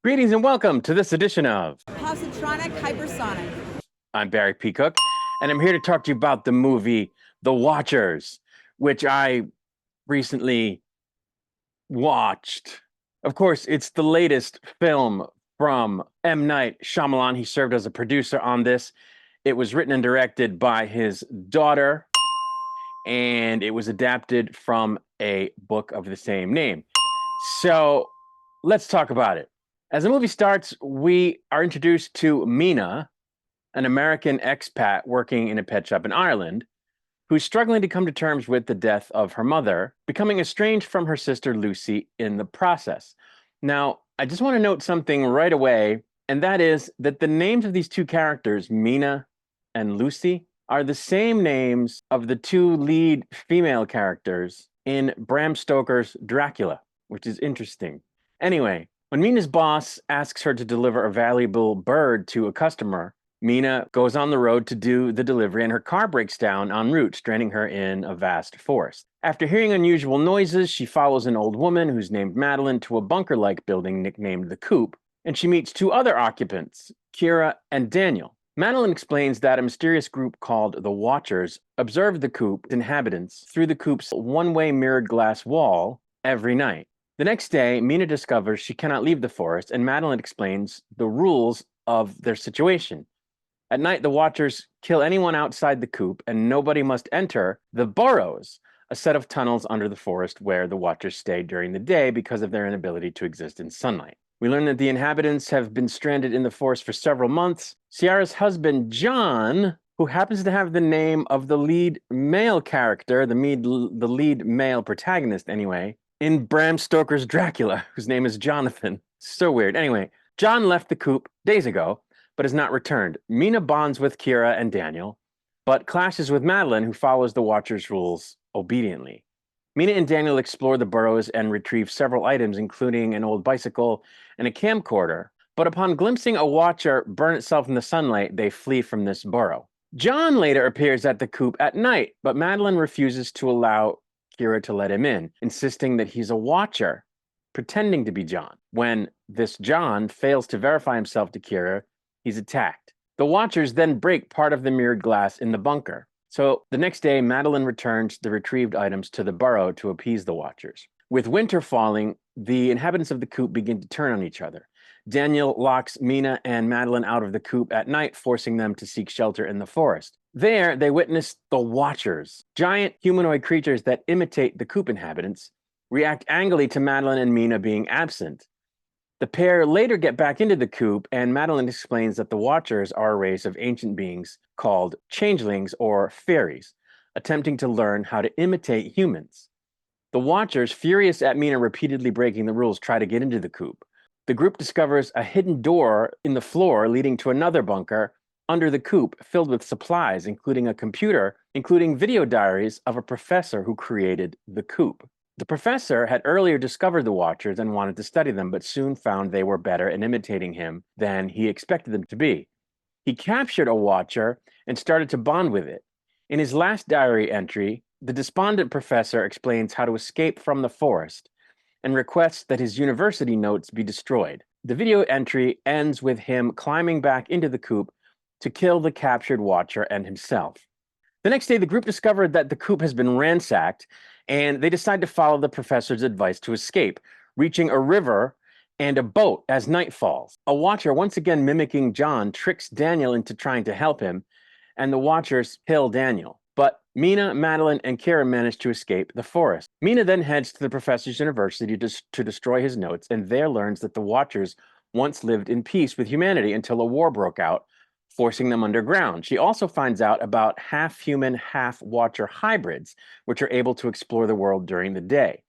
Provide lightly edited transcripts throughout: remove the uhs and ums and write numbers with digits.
Greetings and welcome to this edition of Positronic Hypersonic. I'm Barry P. Cook, and I'm here to talk to you about the movie The Watchers, which I recently watched. Of course, it's the latest film from M. Night Shaymalan. He served as a producer on this. It was written and directed by his daughter, and it was adapted from a book of the same name. So let's talk about it. As the movie starts, we are introduced to Mina, an American expat working in a pet shop in Ireland, who's struggling to come to terms with the death of her mother, becoming estranged from her sister Lucy in the process. Now, I just want to note something right away, and that is that the names of these two characters, Mina and Lucy, are the same names of the two lead female characters in Bram Stoker's Dracula, which is interesting. Anyway, when Mina's boss asks her to deliver a valuable bird to a customer, Mina goes on the road to do the delivery and her car breaks down en route, stranding her in a vast forest. After hearing unusual noises, she follows an old woman who's named Madeline to a bunker-like building nicknamed the Coop, and she meets two other occupants, Kira and Daniel. Madeline explains that a mysterious group called the Watchers observed the Coop's inhabitants through the Coop's one-way mirrored glass wall every night. The next day, Mina discovers she cannot leave the forest, and Madeline explains the rules of their situation. At night, the Watchers kill anyone outside the coop, and nobody must enter the burrows, a set of tunnels under the forest where the Watchers stay during the day because of their inability to exist in sunlight. We learn that the inhabitants have been stranded in the forest for several months. Ciara's husband, John, who happens to have the name of the lead male character, the lead male protagonist anyway, in Bram Stoker's Dracula, whose name is Jonathan. So weird. Anyway, John left the coop days ago, but has not returned. Mina bonds with Kira and Daniel, but clashes with Madeline, who follows the Watcher's rules obediently. Mina and Daniel explore the burrows and retrieve several items, including an old bicycle and a camcorder. But upon glimpsing a Watcher burn itself in the sunlight, they flee from this burrow. John later appears at the coop at night, but Madeline refuses to allow Kira to let him in, insisting that he's a Watcher, pretending to be John. When this John fails to verify himself to Kira, he's attacked. The Watchers then break part of the mirrored glass in the bunker. So the next day, Madeline returns the retrieved items to the burrow to appease the Watchers. With winter falling, the inhabitants of the coop begin to turn on each other. Daniel locks Mina and Madeline out of the coop at night, forcing them to seek shelter in the forest. There, they witness the Watchers, giant humanoid creatures that imitate the coop inhabitants, react angrily to Madeline and Mina being absent. The pair later get back into the coop, and Madeline explains that the Watchers are a race of ancient beings called changelings or fairies, attempting to learn how to imitate humans. The Watchers, furious at Mina repeatedly breaking the rules, try to get into the coop. The group discovers a hidden door in the floor leading to another bunker under the coop filled with supplies, including a computer, including video diaries of a professor who created the coop. The professor had earlier discovered the Watchers and wanted to study them, but soon found they were better at imitating him than he expected them to be. He captured a Watcher and started to bond with it. In his last diary entry, the despondent professor explains how to escape from the forest and requests that his university notes be destroyed. The video entry ends with him climbing back into the coop to kill the captured Watcher and himself. The next day, the group discovered that the coop has been ransacked, and they decide to follow the professor's advice to escape, reaching a river and a boat as night falls. A Watcher, once again mimicking John, tricks Daniel into trying to help him, and the Watchers kill Daniel. But Mina, Madeline, and Kira manage to escape the forest. Mina then heads to the professor's university to destroy his notes, and there learns that the Watchers once lived in peace with humanity until a war broke out, forcing them underground. She also finds out about half-human, half-Watcher hybrids, which are able to explore the world during the day.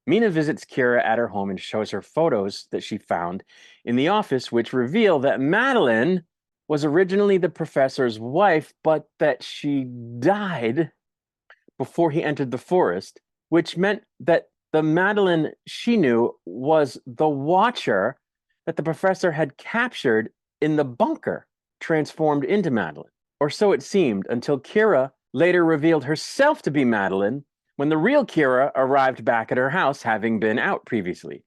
Mina visits Kira at her home and shows her photos that she found in the office, which reveal that Madeline was originally the professor's wife, but that she died before he entered the forest, which meant that the Madeline she knew was the Watcher that the professor had captured in the bunker, transformed into Madeline. Or so it seemed, until Kira later revealed herself to be Madeline when the real Kira arrived back at her house, having been out previously.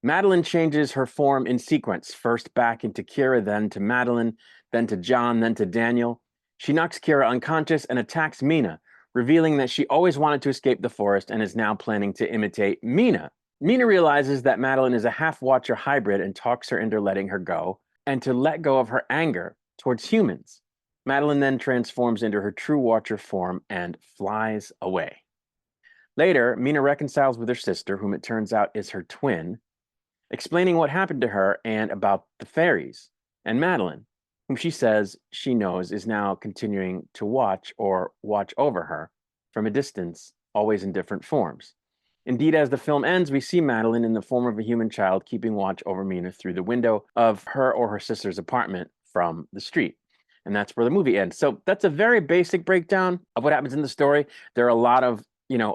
Madeline changes her form in sequence, first back into Kira, then to Madeline, then to John, then to Daniel. She knocks Kira unconscious and attacks Mina, revealing that she always wanted to escape the forest and is now planning to imitate Mina. Mina realizes that Madeline is a half-watcher hybrid and talks her into letting her go and to let go of her anger towards humans. Madeline then transforms into her true watcher form and flies away. Later, Mina reconciles with her sister, whom it turns out is her twin, explaining what happened to her and about the fairies, and Madeline, whom she says she knows is now continuing to watch or watch over her from a distance, always in different forms. Indeed, as the film ends, we see Madeline in the form of a human child keeping watch over Mina through the window of her or her sister's apartment from the street. And that's where the movie ends. So that's a very basic breakdown of what happens in the story. There are a lot of,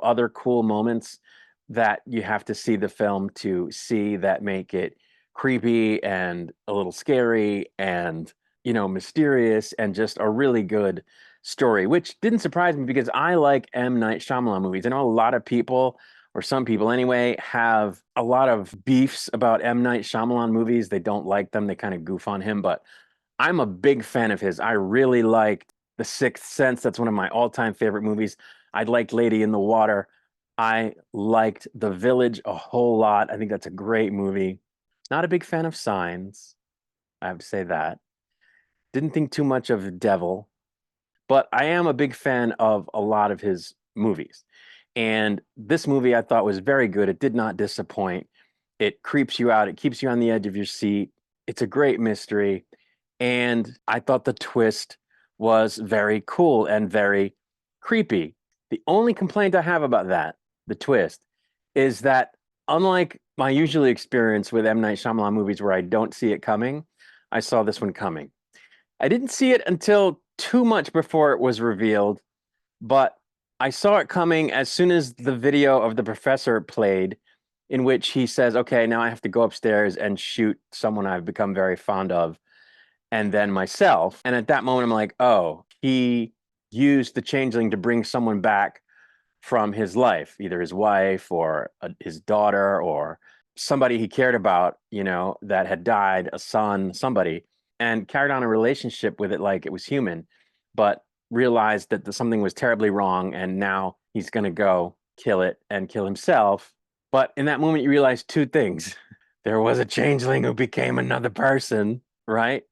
other cool moments that you have to see the film to see that make it creepy and a little scary and mysterious and just a really good story, which didn't surprise me because I like M. Night Shyamalan movies. I know a lot of people, or some people anyway, have a lot of beefs about M. Night Shyamalan movies. They don't like them. They kind of goof on him, but I'm a big fan of his. I really liked The Sixth Sense. That's one of my all-time favorite movies. I liked Lady in the Water. I liked The Village a whole lot. I think that's a great movie. Not a big fan of Signs. I have to say that. Didn't think too much of Devil, but I am a big fan of a lot of his movies. And this movie I thought was very good. It did not disappoint. It creeps you out. It keeps you on the edge of your seat. It's a great mystery. And I thought the twist was very cool and very creepy. The only complaint I have about that, the twist, is that unlike my usual experience with M. Night Shyamalan movies where I don't see it coming, I saw this one coming. I didn't see it until too much before it was revealed, but I saw it coming as soon as the video of the professor played, in which he says, okay, now I have to go upstairs and shoot someone I've become very fond of, and then myself. And at that moment, I'm like, oh, he used the changeling to bring someone back from his life, either his wife or his daughter or somebody he cared about, that had died, a son, somebody, and carried on a relationship with it like it was human, but realized that something was terribly wrong. And now he's going to go kill it and kill himself. But in that moment, you realize two things. There was a changeling who became another person, right?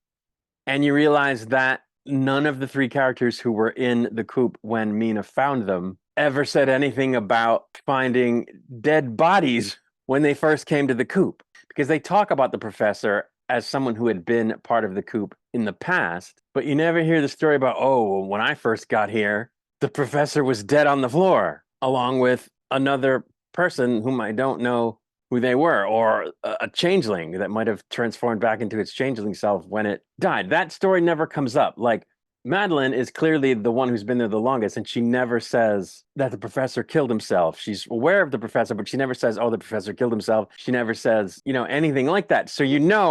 And you realize that none of the three characters who were in the coop when Mina found them ever said anything about finding dead bodies when they first came to the coop, because they talk about the professor as someone who had been part of the coop in the past, but you never hear the story about, oh, when I first got here, the professor was dead on the floor, along with another person whom I don't know who they were, or a changeling that might have transformed back into its changeling self when it died. That story never comes up. Like, Madeline is clearly the one who's been there the longest, and she never says that the professor killed himself. She's aware of the professor, but she never says, oh, the professor killed himself. She never says, anything like that. So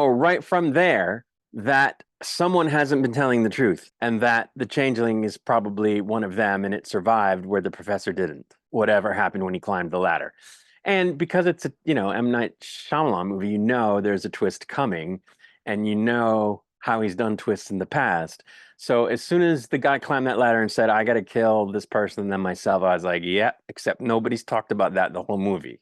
right from there that someone hasn't been telling the truth, and that the changeling is probably one of them, and it survived where the professor didn't, whatever happened when he climbed the ladder. And because it's a, M. Night Shyamalan movie, there's a twist coming, and how he's done twists in the past. So as soon as the guy climbed that ladder and said, I got to kill this person and then myself, I was like, yeah, except nobody's talked about that the whole movie.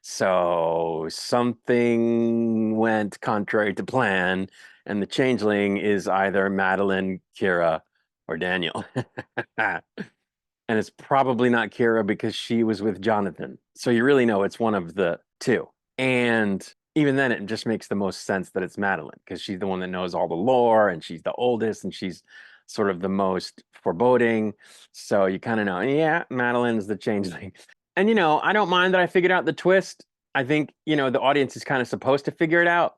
So something went contrary to plan, and the changeling is either Madeline, Kira, or Daniel. And it's probably not Kira because she was with Jonathan. So you really know it's one of the two. And even then, it just makes the most sense that it's Madeline, because she's the one that knows all the lore, and she's the oldest, and she's sort of the most foreboding. So you kind of know, yeah, Madeline's the changeling. And, I don't mind that I figured out the twist. I think, the audience is kind of supposed to figure it out.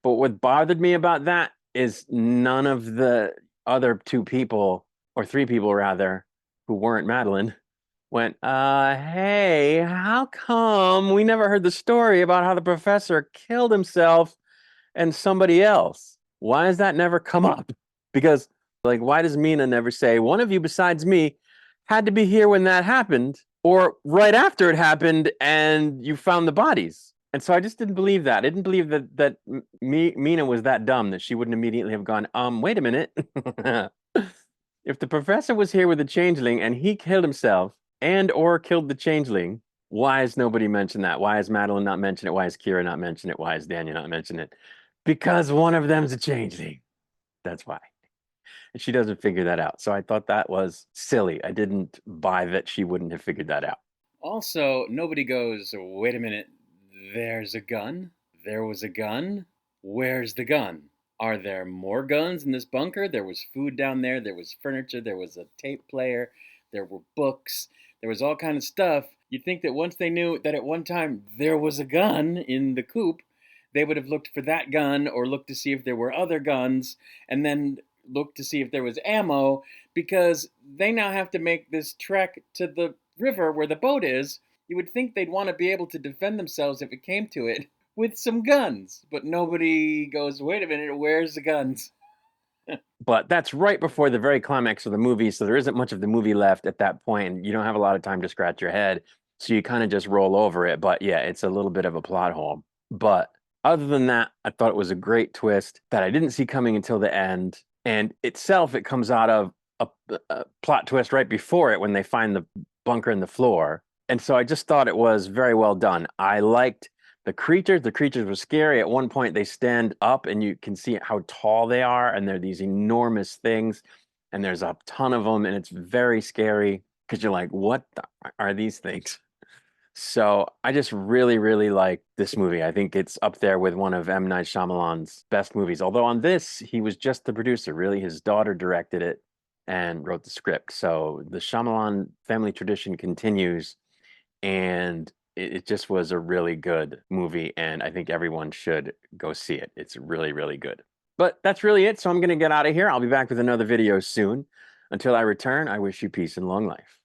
But what bothered me about that is none of the other two people, or three people rather, who weren't Madeline, went, hey, how come we never heard the story about how the professor killed himself and somebody else? Why has that never come up? Because, why does Mina never say, one of you besides me had to be here when that happened, or right after it happened and you found the bodies? And so I just didn't believe that. I didn't believe that Mina was that dumb that she wouldn't immediately have gone, wait a minute. If the professor was here with the changeling and he killed himself and or killed the changeling, why has nobody mentioned that? Why has Madeline not mentioned it? Why has Kira not mentioned it? Why has Daniel not mentioned it? Because one of them's a changeling. That's why. And she doesn't figure that out. So I thought that was silly. I didn't buy that she wouldn't have figured that out. Also, nobody goes, wait a minute, there's a gun? There was a gun? Where's the gun? Are there more guns in this bunker? There was food down there, there was furniture, there was a tape player, there were books, there was all kind of stuff. You'd think that once they knew that at one time there was a gun in the coop, they would have looked for that gun or looked to see if there were other guns and then looked to see if there was ammo because they now have to make this trek to the river where the boat is. You would think they'd want to be able to defend themselves if it came to it with some guns. But nobody goes, wait a minute, where's the guns? But that's right before the very climax of the movie, so there isn't much of the movie left at that point, and you don't have a lot of time to scratch your head, so you kind of just roll over it. But yeah, it's a little bit of a plot hole. But other than that, I thought it was a great twist that I didn't see coming until the end. And itself, it comes out of a plot twist right before it when they find the bunker in the floor. And so I just thought it was very well done. I liked the creatures. The creatures were scary. At one point, they stand up and you can see how tall they are, and they're these enormous things, and there's a ton of them, and it's very scary because you're like, what are these things? So I just really, really like this movie. I think it's up there with one of M. Night Shyamalan's best movies. Although on this, he was just the producer. Really, his daughter directed it and wrote the script. So the Shyamalan family tradition continues, and it just was a really good movie. And I think everyone should go see it. It's really, really good. But that's really it. So I'm going to get out of here. I'll be back with another video soon. Until I return, I wish you peace and long life.